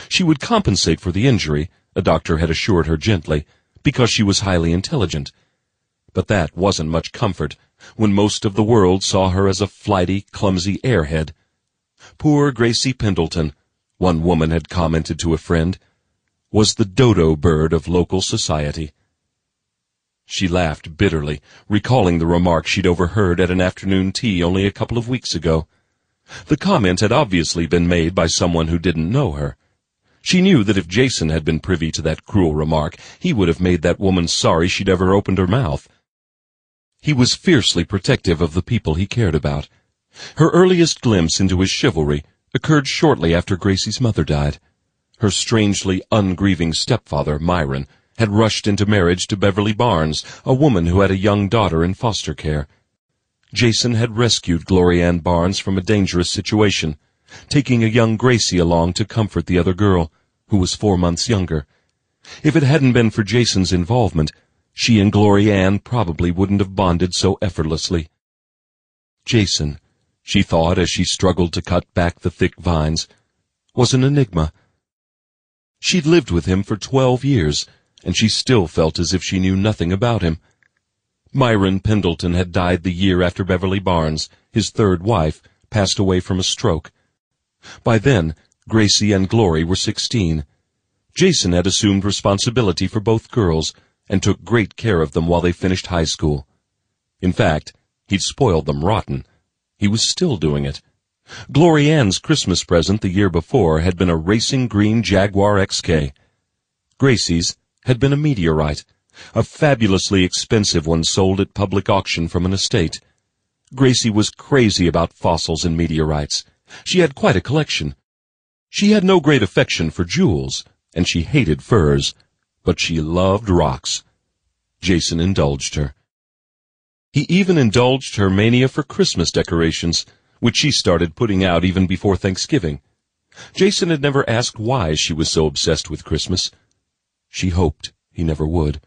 She would compensate for the injury, a doctor had assured her gently, because she was highly intelligent. But that wasn't much comfort when most of the world saw her as a flighty, clumsy airhead. Poor Gracie Pendleton, one woman had commented to a friend, was the dodo bird of local society. She laughed bitterly, recalling the remark she'd overheard at an afternoon tea only a couple of weeks ago. The comment had obviously been made by someone who didn't know her. She knew that if Jason had been privy to that cruel remark, he would have made that woman sorry she'd ever opened her mouth. He was fiercely protective of the people he cared about. Her earliest glimpse into his chivalry occurred shortly after Gracie's mother died. Her strangely ungrieving stepfather, Myron, had rushed into marriage to Beverly Barnes, a woman who had a young daughter in foster care. Jason had rescued Gloria Ann Barnes from a dangerous situation, taking a young Gracie along to comfort the other girl, who was 4 months younger. If it hadn't been for Jason's involvement, she and Gloria Ann probably wouldn't have bonded so effortlessly. Jason, she thought as she struggled to cut back the thick vines, was an enigma. She'd lived with him for 12 years, and she still felt as if she knew nothing about him. Myron Pendleton had died the year after Beverly Barnes, his third wife, passed away from a stroke. By then, Gracie and Glory were 16. Jason had assumed responsibility for both girls and took great care of them while they finished high school. In fact, he'd spoiled them rotten. He was still doing it. Glory Ann's Christmas present the year before had been a racing green Jaguar XK. Gracie's had been a meteorite, a fabulously expensive one sold at public auction from an estate. Gracie was crazy about fossils and meteorites. She had quite a collection. She had no great affection for jewels, and she hated furs, but she loved rocks. Jason indulged her. He even indulged her mania for Christmas decorations, which she started putting out even before Thanksgiving. Jason had never asked why she was so obsessed with Christmas. She hoped he never would.